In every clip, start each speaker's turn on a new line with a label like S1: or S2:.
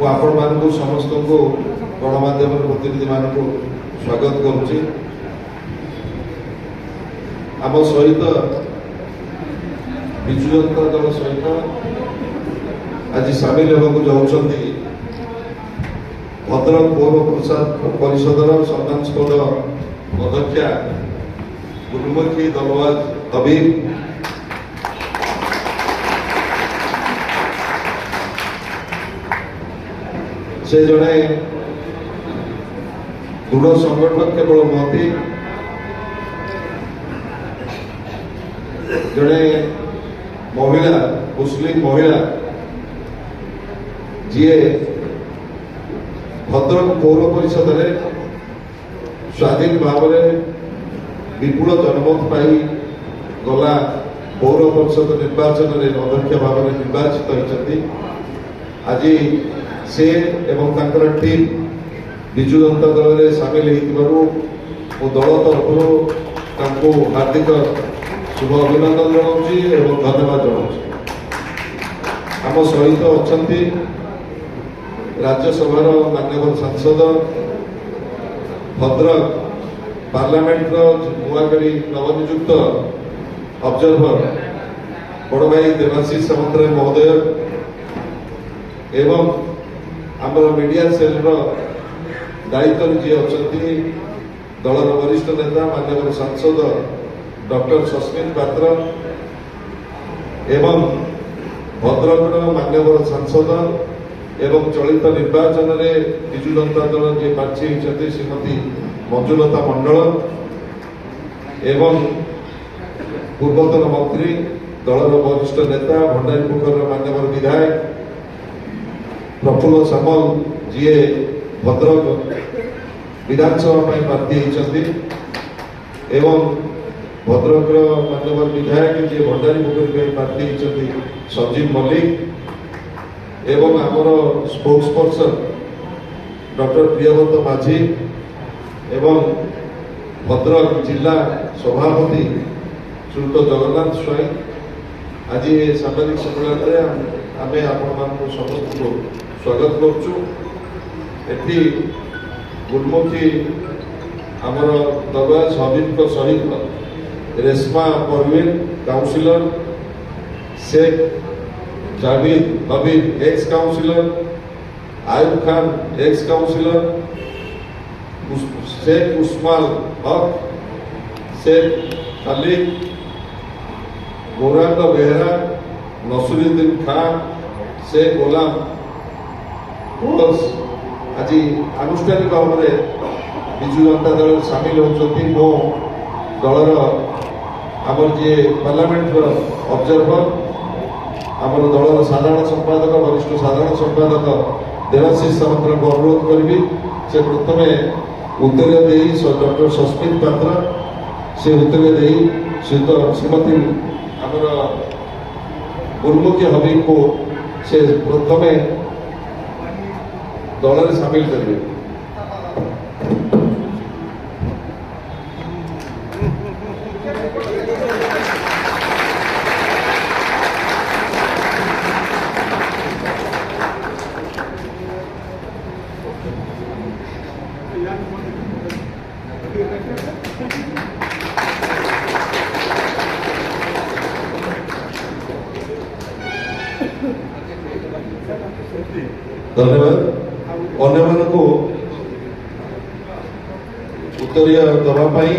S1: आपण मानक समस्त को गणमाध्यम प्रतिनिधि मानक स्वागत करुच्ची। आम सहित विजु जनता दल सहित आज सामिल होगा जाऊँगी भद्रक पौर परिषदर सम्मानस्पद अध्यक्षा गुरुमुखी दलवाज हबीब, से जड़े दृढ़ संगठन केवल महती जड़े महिला मुस्लिम महिला जी भद्रक पौर परिषद स्वाधीन भाव विपुल जनमत पाई गला पौर परिषद निर्वाचन में अध्यक्ष भाव निर्वाचित होती। आज से एवं टीम विजु जनता दल में सामिल हो दल तरफ हार्दिक शुभ अभिनंदन जनाऊँगी एवं धन्यवाद जनाऊँगी। आम सहित अच्छा राज्यसभा माननीय सांसद भद्रक पार्लियामेंट नुआकरी नवनियुक्त ऑब्जर्वर बड़ भाई देवाशीष सामंतराय महोदय एवं आमर मीडिया सेल दायित्व जी अच्छा दलर वरिष्ठ नेता माननीय सांसद डॉक्टर सस्मित पात्र एवं भद्रक माननीय सांसद एवं चलित निर्वाचन में विजु जनता दल जी प्रार्थी होती श्रीमती मंजुलता मंडल एवं पूर्वतन मंत्री दलर वरिष्ठ नेता भंडारीपुर माननीय विधायक प्रफुल्ल सामल जी भद्रक विधानसभा प्रार्थी होती एवं भद्रक माननीय विधायक जी भंडारीपुर प्रार्थी होती संजीव मल्लिक एवं आमर स्पोक्स पर्सन डॉक्टर प्रियव्रत माझी एवं भद्रक जिला सभापति श्रीयुत जगन्नाथ स्वाई आज सांबादिक सम्मेलन में आम समस्त को स्वागत करुचु। गुरुमुखी आमर दरबार हबीब सहित Reshma Parveen councillor Sheikh Javed Habib ex councillor Ayub Khan ex councillor Sheikh Usman Haq Sheikh Khalid Gaurang Behera Nasruddin Khan Sheikh Ghulam आज आनुष्ठानिक भाव में विजु जनता दल सामिल होती। मो दलर आमर जी पार्लियामेंट ऑब्जर्वर आमर दलर साधारण संपादक वरिष्ठ साधारण संपादक देवाशीष सामंतर को अनुरोध करी से प्रथम उत्तर दे डॉक्टर सस्मित पात्र से उत्तर दे श्रीमती आमर गुरुमुखी हबीब को से प्रथम दल में सामिल करेंगे। धन्यवाद। अन्य मानक उत्तर दवाई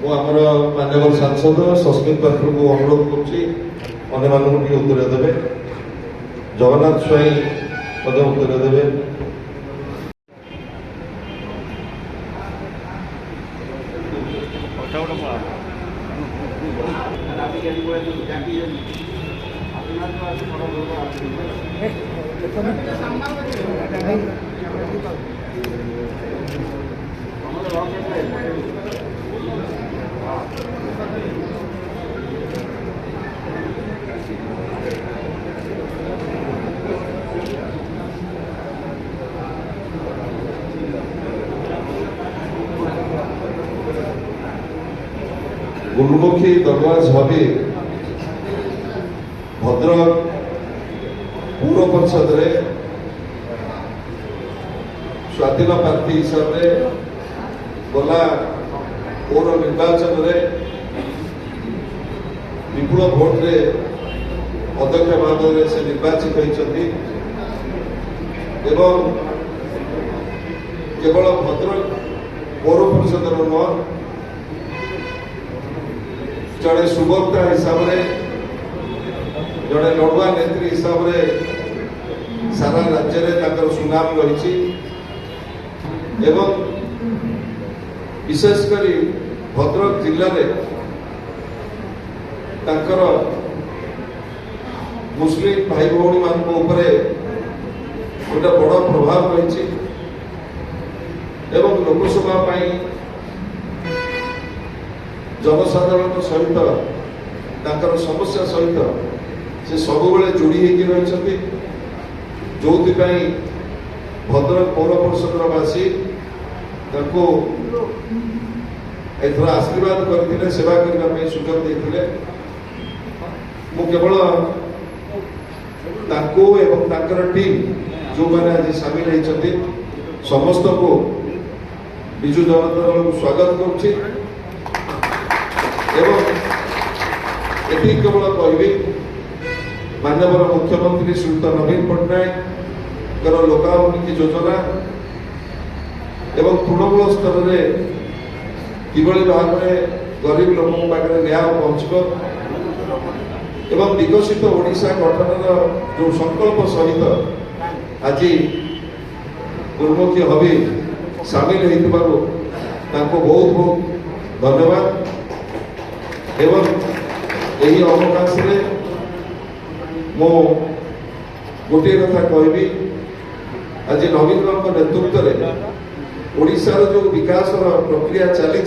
S1: मुझे माननीय सांसद सस्मित पात्र को अनुरोध कर उत्तर देवे। जगन्नाथ स्वाई उत्तर देवे। गुरुमुखी दरबार भावे भद्रक पौर परिषद स्वाधीन प्रार्थी हिसाब से गला पौर निर्वाचन में विपुल भोट रे अध्यक्ष भाव से निर्वाचित होती एवं केवल भद्रक पौर परिषद नुह जड़े सुभक्ता हिसाब से जड़े लड़ुआ नेत्री हिसाब से सारा राज्य में सुनाम रही एवं विशेषकर भद्रक जिले में तांकर मुस्लिम भाई भौणी मान गोटे बड़ प्रभाव रही एवं लोकसभा जनसाधारण सहित तांकर समस्या सहित से सब जोड़ी रही जो भद्रक पौर परिषद वासी एथर आशीर्वाद करते सेवा करने सुजोग देते केवल टीम जो मैंने आज सामिल होती समस्त को विजु जनता दल को स्वागत करुच्ची केवल कहबी माननीय मुख्यमंत्री श्रीयुत नवीन पट्टनायक लोकाभिमुखी योजना एवं तृणमूल स्तर में किभली भाव में गरीब लोक पाखे न्याय पहुँचब एवं विकसित ओडिशा गठन जो संकल्प सहित आज गुरुमुखी हबी सामिल होता बहुत बहुत धन्यवाद एवं यही अवकाश में मो गोटे कथा कहबी आज नवीन नेतृत्व में ओडिशार जो विकास प्रक्रिया चली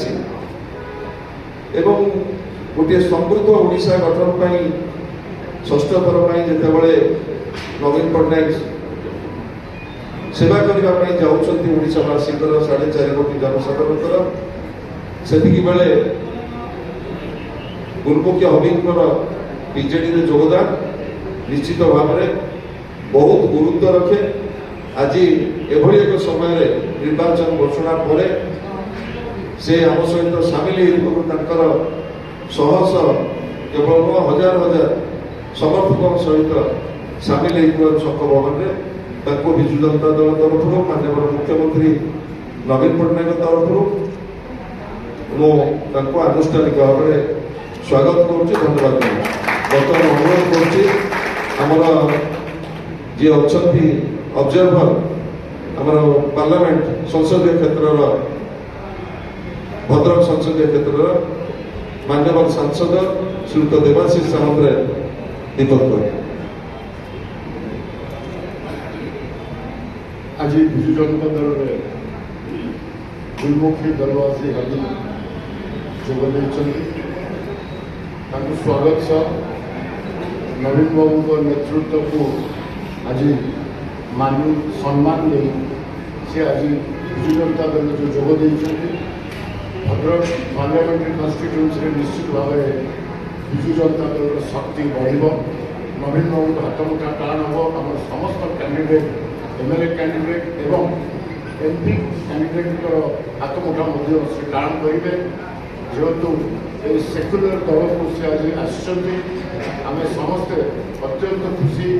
S1: गोटे समृद्ध ओडिशा गठन पर षष्ठ थर जितेबाला नवीन पट्टनायक सेवा करने जावासी 4.5 कोटी जनसाधारण से बेले गुरुमुखी हबींकर बीजेडी रे योगदान निश्चित भाव में बहुत गुरुत्व रखे आज एभली एक समय निर्वाचन घोषणा पर से आम सहित सामिल शह शह केवल हजार हजार समर्थकों सहित सामिल छक भवन में विजु जनता दल तरफ माननीय मुख्यमंत्री नवीन पट्टनायक तरफ मुझे आनुष्ठानिक भाव में स्वागत करुच्ची धन्यवाद बर्तमान अनुरोध करमर जी अच्छा ऑब्जर्वर आमर पार्लियामेंट संसदीय क्षेत्र भद्रक संसदीय क्षेत्र माननीय सांसद श्रीयुत देवाशीष सामंतराय दीपक
S2: आज विजु जनता दल गुरुमुखी दलवासी हबी जोग स्वागत सह नवीन बाबू नेतृत्व को आज मानी सम्मान दे सी आज विजु जनता दल जो जोग भद्रक पार्लियामेंट्री कन्स्टिट्यूएंसी निश्चित भाव विजु जनता दल शक्ति बढ़ नवीन बाबू हाथ मुठा टाण हम आम समस्त कैंडिडेट एमएलए कैंडिडेट एवं एमपी कैंडिडेट हाथ मुठा से टाण करेंगे जेहेतु ये सेक्युलर दल को सी आज आम समस्ते अत्यंत खुशी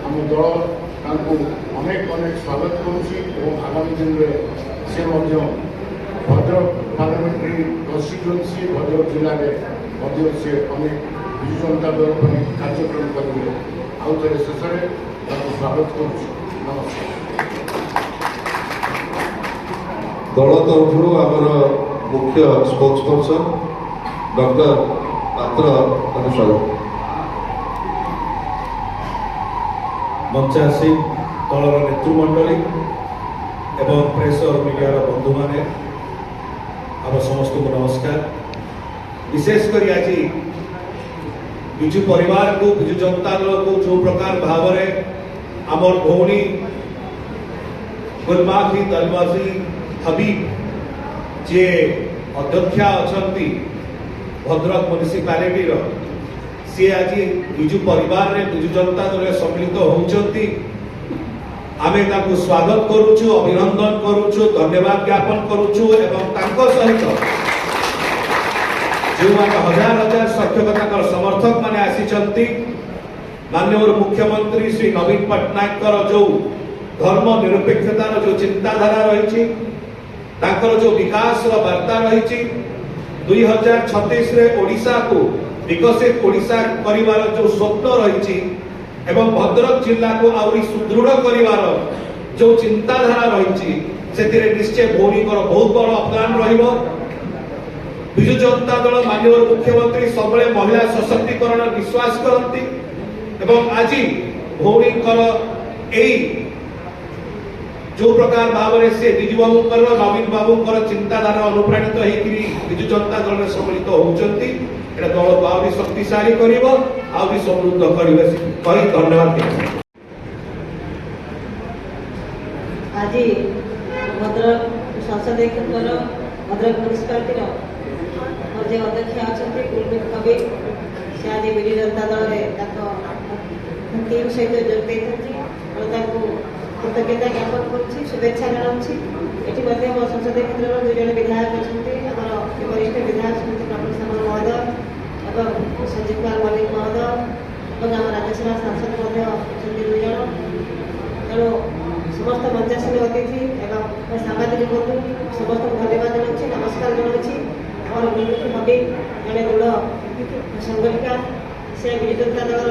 S2: आम दल अनेक अनेक स्वागत करुँगी दिन में से भद्रक पार्लियामेंट्री कन्स्टिट्यूएंसी भद्रक जिले में सी अनेक विजु जनता दल कार्यक्रम करेंगे आउ थे शेष में स्वागत करुँच नमस्कार
S1: दल तरफ आमर मुख्य स्पोक्स पर्सन डॉक्टर पात्र स्वागत
S3: मंचासी दलर नेतृमंडली एवं प्रेस और मीडिया बंधु माने आम समस्त को नमस्कार विशेषकर आज विजु परिवार को विजु जनता दल को जो प्रकार भाव में आमर भौणी गुरुमुखी दलवासी हबीब जे अध्यक्षा अच्छा भद्रक म्युनिसिपालिटी सी आज विजु परिवार रे विजु जनता दल सम्मिलित होती आमे ताकू स्वागत करूछु, अभिनंदन करूछु, धन्यवाद ज्ञापन करूछु एवं तांको सहित जो हजार हजार संख्यक समर्थक माने आसीचंती माननीय मुख्यमंत्री श्री नवीन पट्टनायक जो धर्म निरपेक्षतार जो चिंताधारा रही जो विकास वार्ता रही 2036 रे ओडिशा को विकसित ओडिशा करिवार जो स्वप्न रही एवं भद्रक जिला को आउरी सुदृढ़ करिवार जो चिंताधारा रही से निश्चय भौणी बहुत बड़ अवदान रहिबो। विजु जनता दल माननीय मुख्यमंत्री सबले महिला सशक्तिकरण विश्वास करती एवं आज भौणी जो प्रकार भाव से विजु बाबू नवीन बाबू चिंताधारा अनुप्राणित होकर विजु जनता दल में सम्मिलित होती दल को आहुरी शक्तिशाली कर समृद्ध कर धन्यवाद।
S4: आज भद्रक संसदीय क्षेत्र भद्रक म्यूनिसिपालिटी जो अध्यक्ष अच्छा कुलदीप कवि से आज विजु जनता दल टीम सहित जोग कृतज्ञता ज्ञापन करुँच शुभेच्छा जनाऊँगी। ये मो संसदीय क्षेत्र दुई जन विधायक अच्छा वरिष्ठ विधायक श्रीमती प्रफुल्ल सामल महोदय और संजीव कुमार मल्लिक महोदय और आम राज्यसभा सांसद अच्छा दुई जन तेणु समस्त मंचासीन अतिथि एवं सांबादिक बंधु समस्त धन्यवाद जनाऊँगी नमस्कार जनाऊँगी। और विमुखी भावी जड़े दृढ़ संगठिका से विजु जनता दल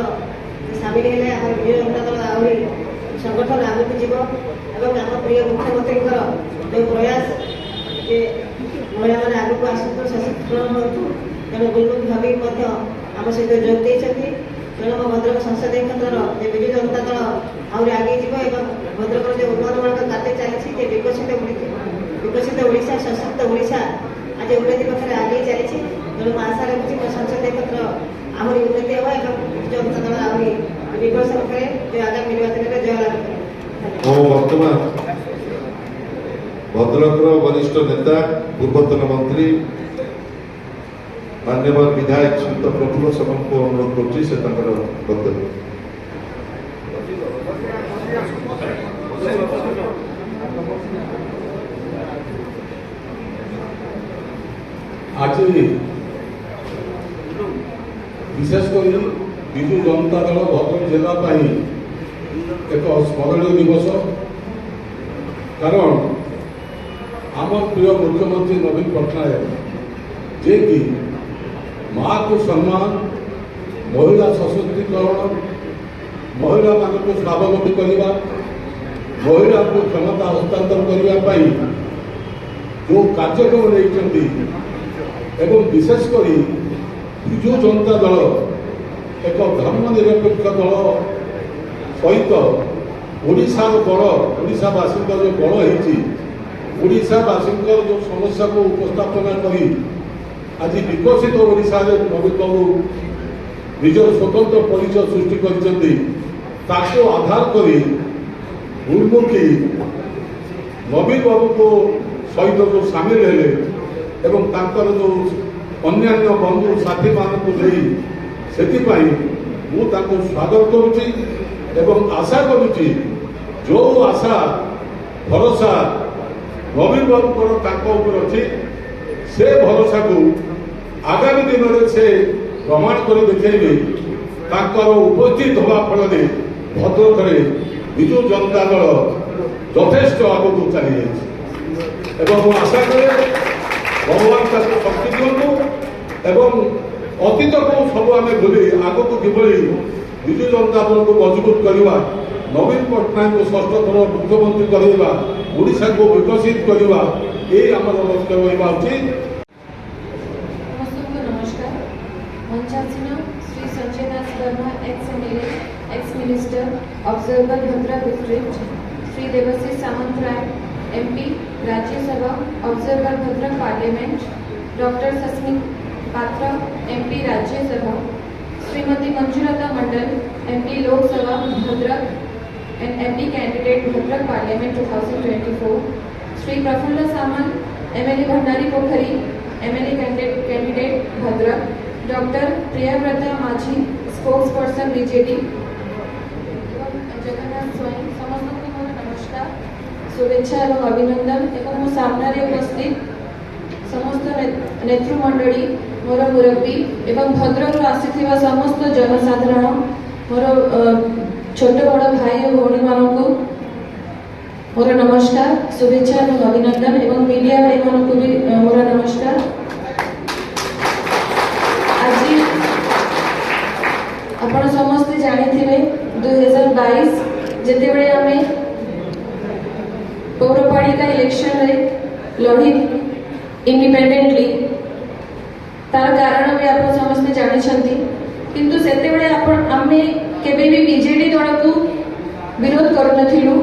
S4: सामिल है विजु जनता दल आहरी संगठन आगक जीव एवं आम प्रिय मुख्यमंत्री जो प्रयास जे महिला मैंने आगक आसतु सशक्तिकरण हो तेणु गुलमुखी भाभी आम सहित जोग देती तेणु मो भद्रक संसदीय क्षेत्र विजु जनता दल आहरी आगे जीव एवं भद्रक जो उन्नयनमूलक कार्य चली विकसित ओडिशा सशक्त ओडिशा आज उन्नति पक्ष आगे चली तेणु आशा रखुच्छी मो संसदीय क्षेत्र आहरी उन्नति हो विजु जनता दल आहरी विकास करे जो आगामी निर्वाचन में जय लाभ करे।
S1: वर्तमान भद्रक वरिष्ठ नेता पूर्वतन मंत्री माननीय विधायक श्रीयुत प्रफुल्ल सामल को अनुरोध करुच्ची से वक्तव्य।
S5: आज विशेषकर विजु जनता दल भद्रक जिला एक स्मरणीय दिवस कारण आम प्रिय मुख्यमंत्री नवीन पट्टनायक जे कि माँ को सम्मान महिला सशक्तिकरण महिला मान को स्वावलंबी करने महिला को क्षमता हस्तांतर करने जो कार्यक्रम नहीं विशेषकर विजु जनता दल एक धर्मनिरपेक्ष दल सहित ओडिशार बड़ ओडिशावासी जो बड़ होशावासी जो समस्या को उपस्थापना कर आज विकसित ओडिशा नवीन बाबू निजर स्वतंत्र परिचय सृष्टि कर आधार कर गुरुमुखी नवीन बाबू को सहित जो सामिल है एवं तांकर जो अन्यान्य बंधु साथी मानक से स्वागत करुच्ची एवं आशा करुच्ची जो आशा भरोसा नवीन बाबू अच्छी से भरोसा को आगामी दिन में से प्रमाण कर देखिए उपस्थित हवा फल भद्रक विजु जनता दल यथेष्ट आगक चली आशा करे भगवान शक्ति दिंतु एवं अतीत को सब आम भूली आगक किभली विजु जनता दल को मजबूत करवा नवीन पट्टनायक को षष्ठ थर मुख्यमंत्री करवा ओडिशा को विकसित करवा ये आम लक्ष्य रहा उचित।
S6: नमस्कार मंचासीन Shri Sanjay Das Verma ex MLA ex minister observer Bhadrak district Shri Debashish Samantaray MP Rajya Sabha observer Bhadrak parliament doctor Sasmit Patra MP Rajya Sabha Shrimati Manjulata Mandal MP Lok Sabha Bhadrak and MP candidate Bhadrak parliament 2024 Shri Prafulla Samal MLA Bhandari Pokhari MLA candidate Bhadrak doctor Priyabrata Majhi spokes person BJD Jagannath स्वयं समस्त शुभेच्छा एवं अभिनंदन एवं मो सामने उपस्थित समस्त नेतृमंडली मोर मुरब्बी एवं भद्रक आसीथिबा समस्त जनसाधारण मोर छोट बड़ भाई और भौणी मानक मोर नमस्कार शुभेच्छा एवं अभिनंदन एवं मीडिया भाई मानक भी मोर नमस्कार। आज आपण समस्ते जानिथिबे 2022 जेते बेले आमे पौरपालिका इलेक्शन रे लड़ी इंडिपेंडेंटली तार कारण भी आप समस्ते जानी किंतु सेते बेले आमे केबे भी बीजेडी दल को विरोध करनथिलु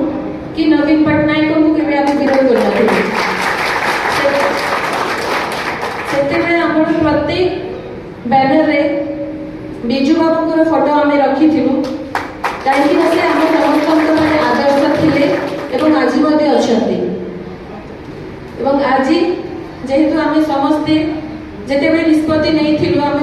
S6: कि नवीन पटनायक को केबे आमे विरोध करनथिलु सेते बेले हमर प्रत्येक बैनर रे बिजू बाबूर फोटो आमे रखिथिलु कहीं से आम समस्त आदर्श थिले एवं आज अछंती एवं आज जेहेतु आम समस्ते जेते बेले निष्पत्ति नहीं थिलु आम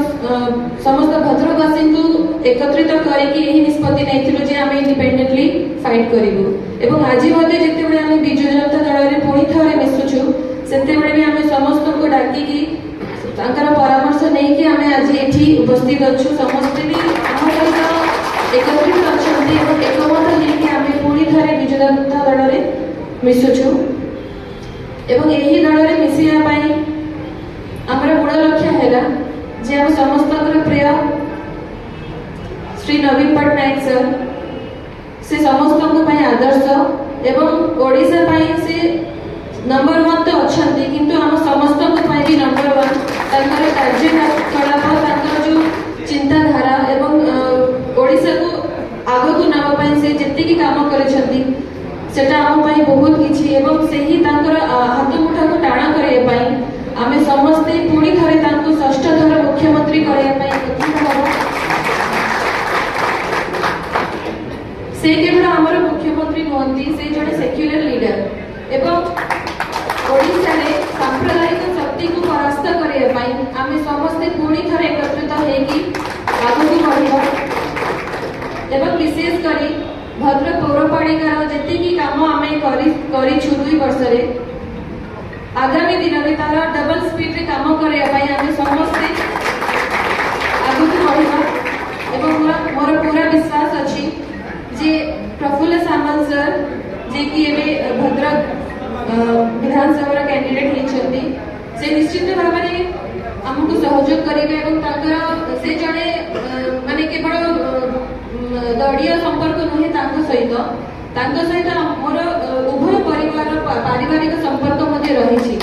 S6: समस्त भद्रकवासी को एकत्रित करके यही निष्पत्ति नहीं थिलु जे आम इंडिपेंडेंटली फाइट करिवु एवं आज जेते बेले आम बिजू जनता दल रे पुणी थरे मिसुछु सेते बेले भी आम समस्त को डाकी की तांकर परामर्श नहीं कि आम आज एठी उपस्थित अछु समस्ते भी हम सहित एकत्रित अछंती एवं एकमत लेके आम पुणी थरे बिजू जनता दल रे मिसुछु एवं यही दल रे मिसिया पाई आमर मूल लक्ष्य है जे आम समस्त प्रिय श्री नवीन पटनायक सर से समस्त आदर्श एवं ओडिशा पाई से नंबर 1 तो अच्छी किंतु आम समस्त भी नंबर 1 तांकर कार्यकलाप जो चिंताधारा एवं ओडिशा को आग को नाम पाई से जेतिकी काम करिसेंती सेटा आम पाई बहुत किछि एवं सेही तांकर हाथ मुठा को टाणा करय पाई आमे समस्ते पुणी थरे तांको षष्ठ थर मुख्यमंत्री करय पाई एकत्रित हबो से केवल हमर मुख्यमंत्री नहंती से जड़े सेक्युलर लीडर एवं ओडिशा रे सांप्रदायिक शक्ति को परास्त करय पाई आमे समस्ते पुणी थरे एकत्रित हेकी आगु बढ़िबो एवं विशेष करी भद्रक पौरपालिका जेतिकी काम आमे करिछु 2 वर्ष रे आगामी दिन में तार डबल स्पीड रे काम करया पाई आमे समस्ते आगु बढ़िबा एवं मोर पूरा विश्वास अछि जे प्रफुल्ल सामल सर जे कि एबे भद्रक विधानसभा कैंडिडेट होइछंती से निश्चित भाव में हमको सहयोग करेंगे एवं तांकर से जड़े माने केवल दलीय संपर्क नुहे सहित मोर उभय परिवार पारिवारिक संपर्क मध्य रही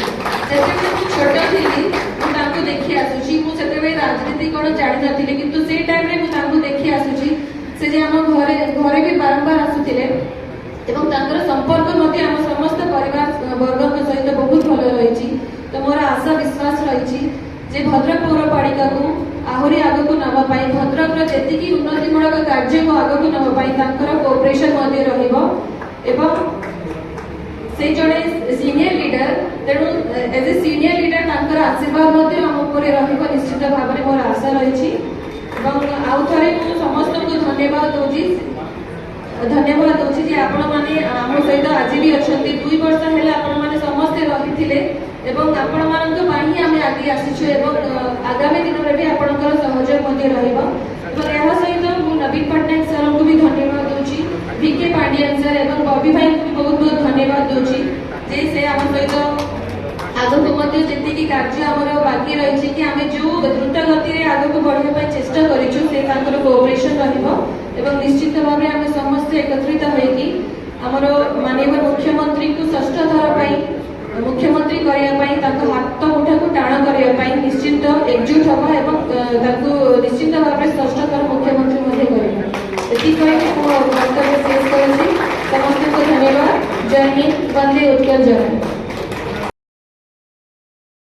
S6: छोट थी देखी आसुची राजनीति कौन जानी नी किंतु से टाइम रे देखी आसुची से जे आम घरे भी बारंबार आसुथिले एवं तांकर संपर्क मध्य आम समस्त परिवार वर्ग सहित बहुत भल रही तो मोर आशा विश्वास रही जे भद्रक पौरपालिका को आहरी आग को नवा पाई भद्रक जेतिकी उन्नतिमूलक कार्य को आग को नवा पाई तांकर कोऑपरेशन मध्य रहिबो एवं से जड़े सीनियर लीडर तेणु एज ए सीनियर लीडर तांकर आशीर्वाद मध्य हम ऊपर रहिबो निश्चित भाव में मोर आशा रही एवं आउ थरे मु समस्त को धन्यवाद दूची जे आपण माने आम सहित आज भी अछंती 2 वर्ष हेले आपण माने समस्त रहिथिले एवं आपण मानक पाई आमे आगे आसीछु एवं आगामी दिन रे भी आपणकर सहयोग मध्ये रहिबो एवं एहा सहित मु नवीन पटनायक सर को भी धन्यवाद दूची वीके पांडियन सर एवं बॉबी भाई को बहुत बहुत धन्यवाद दूची जे से आम सहित आगको मध्ये जेतिकी कार्य हमर बाकी रही कि आमे जो द्रुत गति रे आगको बढ़िया पाई चेष्टा करिछु से तांकर कोऑपरेशन रहिबो एवं निश्चित भाव में आम समस्त एकत्रित होइकी हमर माननीय मुख्यमंत्री को षष्ठ थर पाई मुख्यमंत्री करिया पाई ताको हाथ मुठा को टाण करिया पाई निश्चित एकजुट हबा एवं ताको निश्चित भाव में षष्ठ थर मुख्यमंत्री मध्ये करिबा एति कहि को वक्तव्य शेष करछि समस्त को धन्यवाद जय हिंद वंदे उत्कल जय।